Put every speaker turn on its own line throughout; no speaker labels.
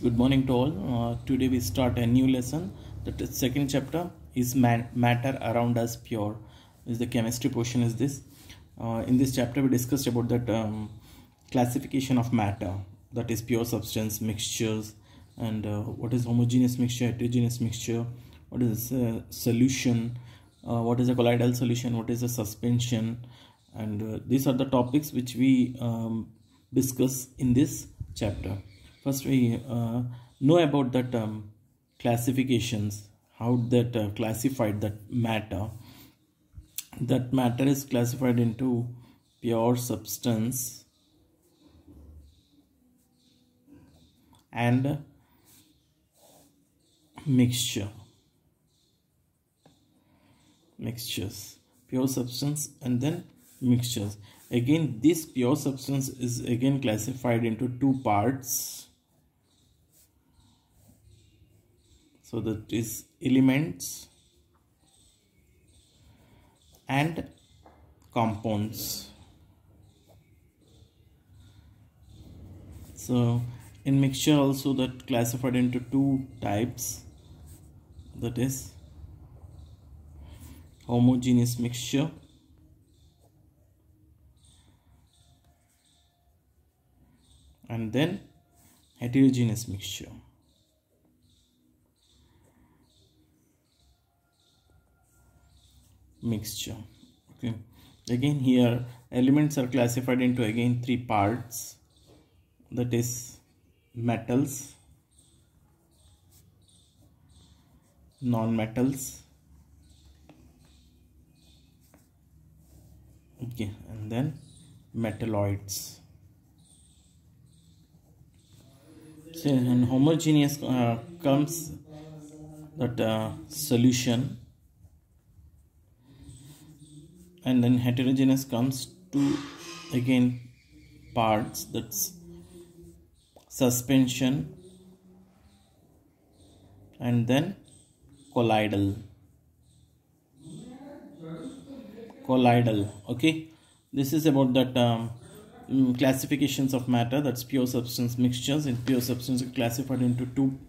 Good morning to all. Today we start a new lesson. The second chapter is matter around us pure. Is the chemistry portion is this. In this chapter we discussed about that classification of matter, that is pure substance, mixtures, and what is homogeneous mixture, heterogeneous mixture, what is solution, what is a colloidal solution, what is a suspension, and these are the topics which we discuss in this chapter. First we know about that classifications, how that classified that matter. That matter is classified into pure substance and mixtures, pure substance and then mixtures. Again, this pure substance is again classified into two parts. So that is elements and compounds. So in mixture also that classified into two types, that is homogeneous mixture and then heterogeneous mixture. Okay, again here elements are classified into again three parts, that is metals, non-metals, okay, and then metalloids. So in homogeneous comes that solution, and then heterogeneous comes to again parts, that's suspension and then colloidal. Okay, this is about that classifications of matter, that's pure substance, mixtures. In pure substance classified into two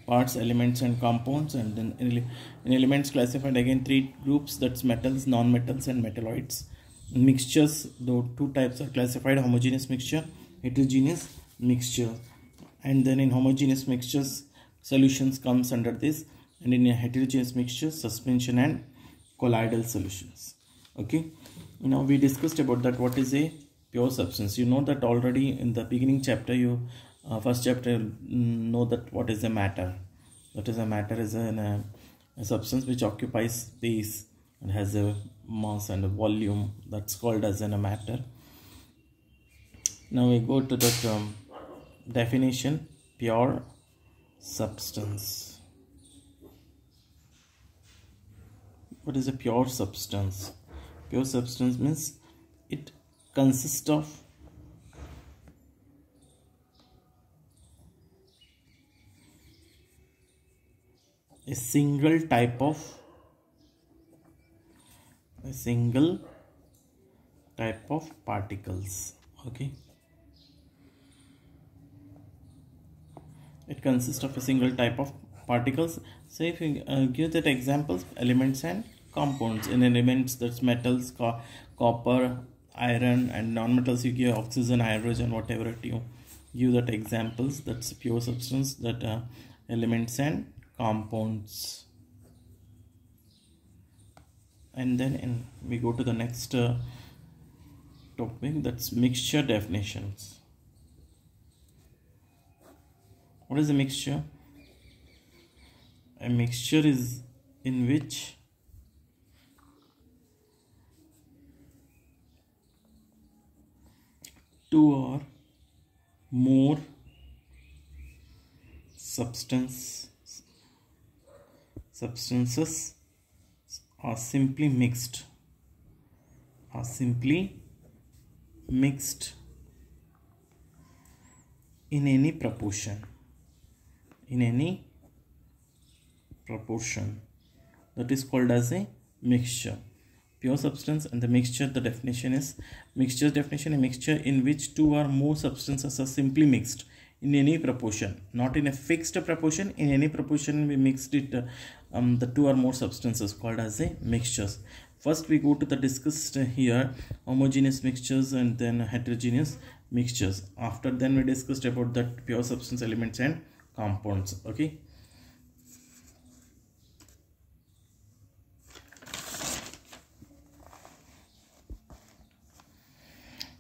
parts, elements and compounds, and then in elements classified again three groups, that's metals, non-metals and metalloids. In mixtures, though two types are classified, homogeneous mixture, heterogeneous mixture, and then in homogeneous mixtures solutions comes under this, and in a heterogeneous mixture suspension and colloidal solutions. Okay, now we discussed about that what is a pure substance. You know that already in the beginning chapter, you first chapter, know that what is a matter. That is, a matter is a substance which occupies space and has a mass and a volume, that's called as a matter. Now we go to that definition, pure substance. What is a pure substance? Pure substance means it consists of a single type of particles. Okay, it consists of a single type of particles. So if you give that examples, elements and compounds. In elements, that's metals, copper, iron, and non-metals you give oxygen, hydrogen, whatever you give that examples, that's pure substance, that elements and compounds. And then we go to the next topic, that's mixture definitions. What is a mixture? A mixture is in which two or more substances are simply mixed in any proportion, that is called as a mixture. Pure substance and the mixture, the definition is, mixture definition, a mixture in which two or more substances are simply mixed in any proportion, not in a fixed proportion, in any proportion we mixed it, the two or more substances called as a mixtures. First we go to the discussed here homogeneous mixtures and then heterogeneous mixtures. After then we discussed about that pure substance, elements and compounds. Okay,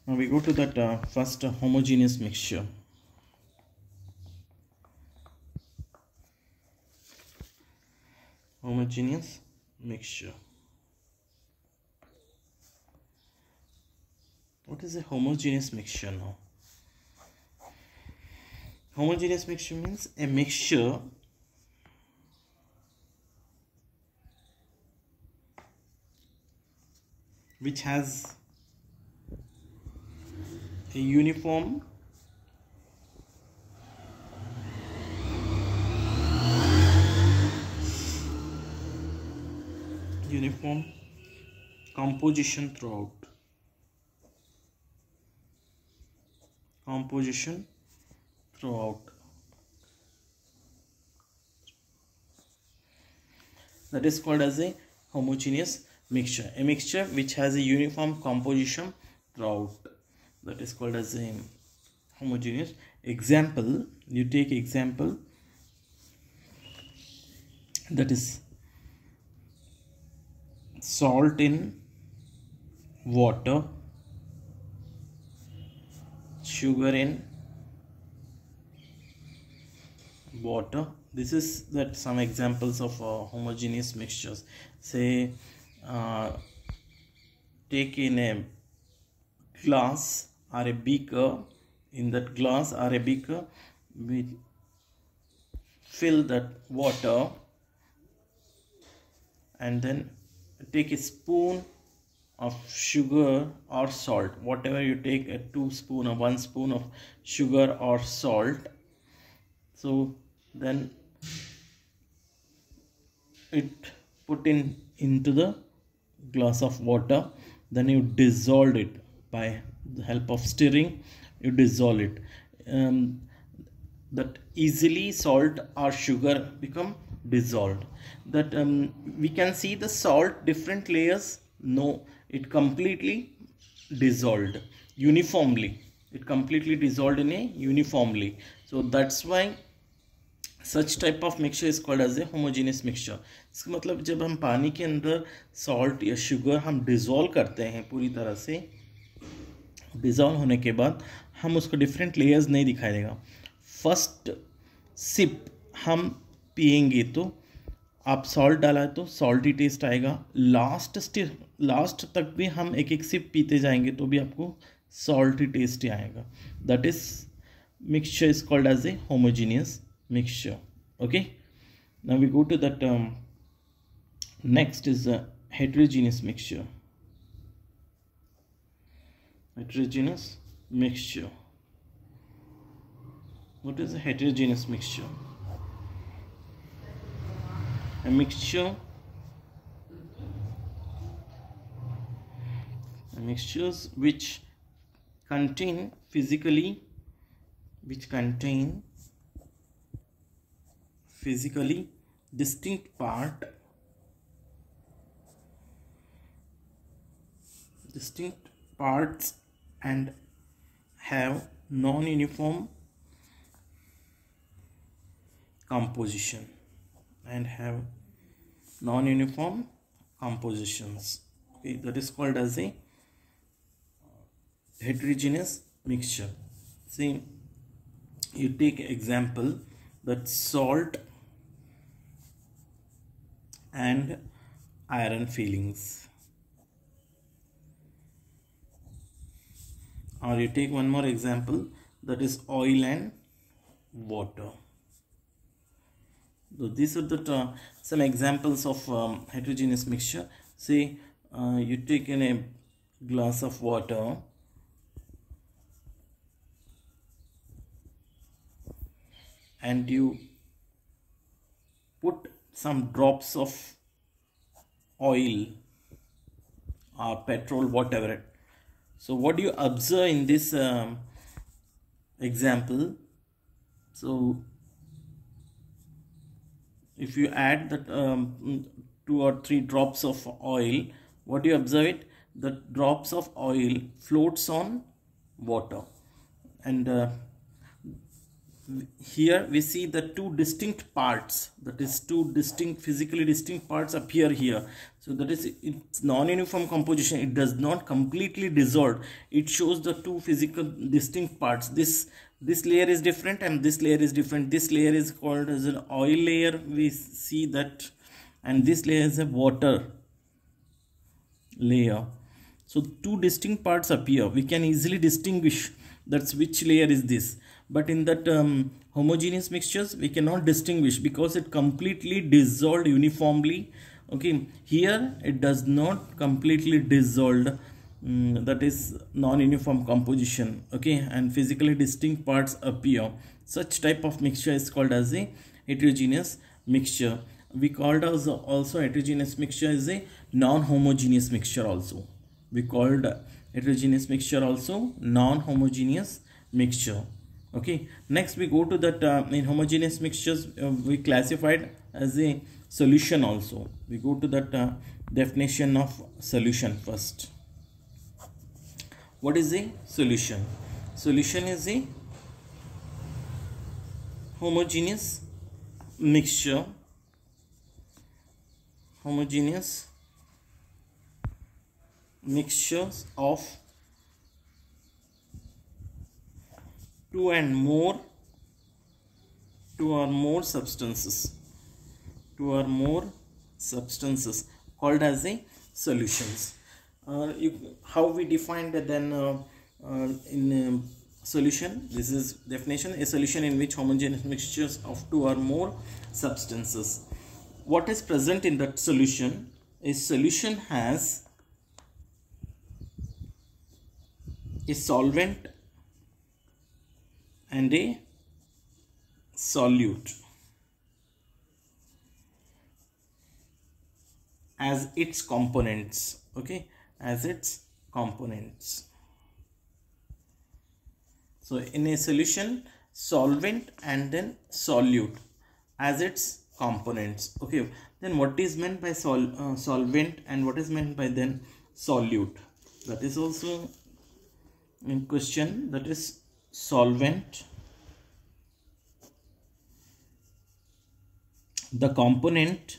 now we go to that first homogeneous mixture. Homogeneous mixture. What is a homogeneous mixture now? Homogeneous mixture means a mixture which has a uniform composition throughout. That is called as a homogeneous mixture. A mixture which has a uniform composition throughout. That is called as a homogeneous. Example, you take example, that is salt in water, sugar in water. This is that some examples of homogeneous mixtures. Say take in a glass or a beaker, in that glass or a beaker we fill that water and then take a spoon of sugar or salt, whatever you take, a 2 spoon or 1 spoon of sugar or salt. So then it put into the glass of water, then you dissolve it by the help of stirring. You dissolve it, that easily salt or sugar become dissolved. That we can see the salt different layers. No, it completely dissolved uniformly. It completely dissolved in a uniformly. So that's why such type of mixture is called as a homogeneous mixture. इसका मतलब जब हम पानी के अंदर salt या sugar हम dissolve करते हैं, पूरी तरह से dissolve होने के बाद हम उसको different layers नहीं दिखाई देगा. First sip हम पिएंगे तो आप salt डाला है तो salty taste आएगा. लास्ट तक भी हम एक एक सिप पीते जाएंगे तो भी आपको salty taste आएगा. That is mixture is called as a homogeneous mixture. Okay, now we go to that next is a heterogeneous mixture. Heterogeneous mixture. What is a heterogeneous mixture? A mixtures which contain physically distinct parts and have non-uniform composition compositions. Okay, that is called as a heterogeneous mixture. See, you take example that salt and iron fillings, or you take one more example, that is oil and water. So these are the some examples of heterogeneous mixture. Say you take in a glass of water and you put some drops of oil or petrol, whatever. So what do you observe in this example? So if you add that 2 or 3 drops of oil, what you observe it, the drops of oil floats on water, and here we see the two distinct parts, that is two distinct, physically distinct parts appear here. So that is, it's non-uniform composition, it does not completely dissolve, it shows the two physical distinct parts. This layer is different and this layer is different. This layer is called as an oil layer, we see that, and this layer is a water layer. So two distinct parts appear, we can easily distinguish that's which layer is this. But in that homogeneous mixtures we cannot distinguish because it completely dissolved uniformly. Okay, here it does not completely dissolved, that is non-uniform composition. Okay, and physically distinct parts appear. Such type of mixture is called as a heterogeneous mixture. We called as also heterogeneous mixture is a non-homogeneous mixture also. We called heterogeneous mixture also non-homogeneous mixture. Okay, next we go to that in homogeneous mixtures we classified as a solution also. We go to that definition of solution first. What is a solution? Solution is a homogeneous mixture, homogeneous mixtures of two or more substances called as a solutions. How we defined then in solution, this is definition: a solution in which homogeneous mixtures of two or more substances. What is present in that solution? A solution has a solvent and a solute as its components. Okay, as its components. So in a solution, solvent and then solute as its components. Okay, then what is meant by solvent and what is meant by then solute? That is also in question. That is solvent, the component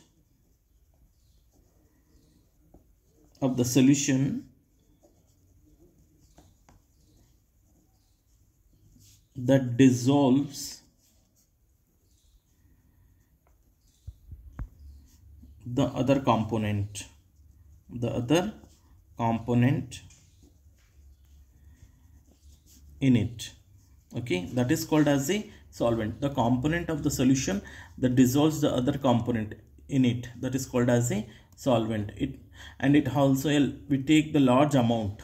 of the solution that dissolves the other component, in it. Okay, that is called as a solvent, the component of the solution that dissolves the other component in it, that is called as a solvent. It also, we take the large amount.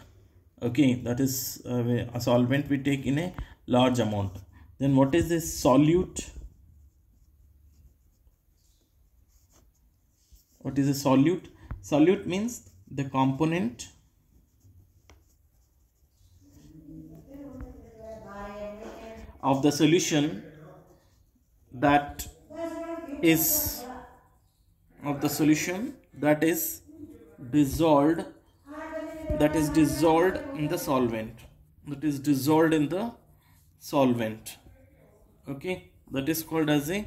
Okay, that is a solvent we take in a large amount. Then what is this solute? What is a solute? Solute means the component of the solution that is dissolved in the solvent. Okay, that is called as a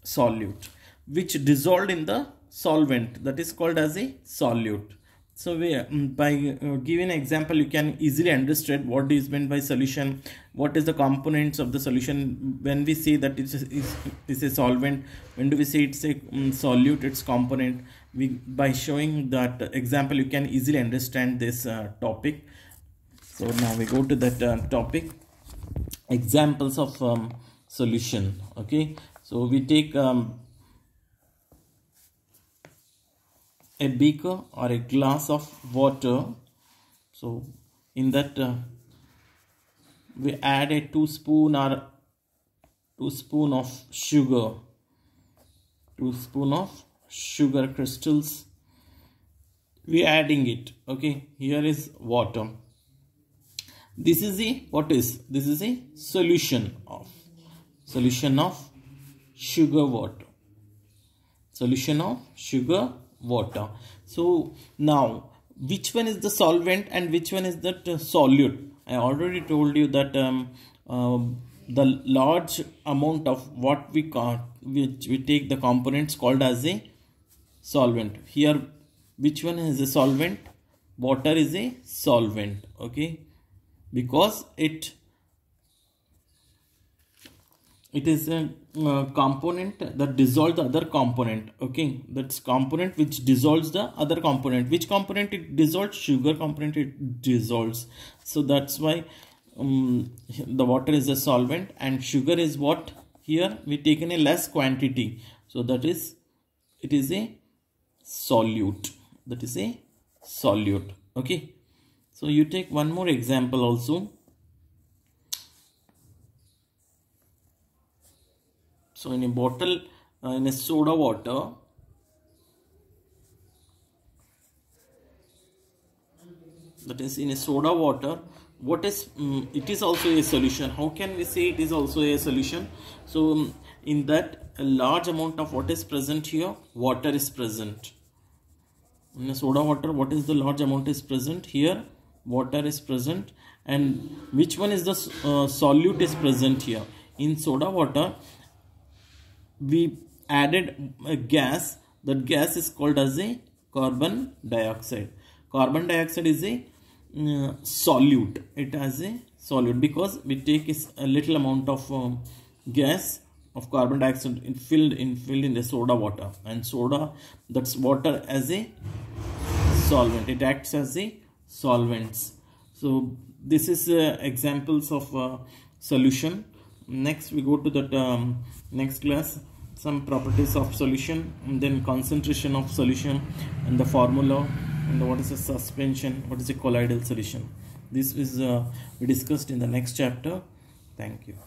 solute, which dissolved in the solvent, that is called as a solute. So by giving an example, you can easily understand what is meant by solution, what is the components of the solution. When we say that it's a solvent, when do we say it's a solute, its component, by showing that example you can easily understand this topic. So now we go to that topic, examples of solution. Okay, so we take a beaker or a glass of water. So in that we add a 2 spoon of sugar crystals. We adding it. Okay, here is water. This is a what is this is a solution of sugar water, solution of sugar water. So now which one is the solvent and which one is that solute? I already told you that the large amount of what we take the components called as a solvent. Here which one is a solvent? Water is a solvent, okay, because it is a component that dissolves the other component, okay. That's component which dissolves the other component. Which component it dissolves? Sugar component it dissolves. So that's why the water is a solvent and sugar is what? Here we take in a less quantity, so that is it is a solute. That is a solute, okay. So you take one more example also. So in a bottle, in a soda water, that is in a soda water, what is it is also a solution. How can we say it is also a solution? So in that a large amount of what is present here? Water is present. In a soda water, what is the large amount is present here? Water is present. And which one is the solute is present here? In soda water, we added a gas. That gas is called as a carbon dioxide. Carbon dioxide is a solute. It has a solute because we take a little amount of gas of carbon dioxide filled in the soda water, and soda, that's water as a solvent. It acts as a solvents. So this is examples of solution. Next we go to that next class, some properties of solution, and then concentration of solution, and the formula, and what is a suspension, what is a colloidal solution. This is we discussed in the next chapter. Thank you.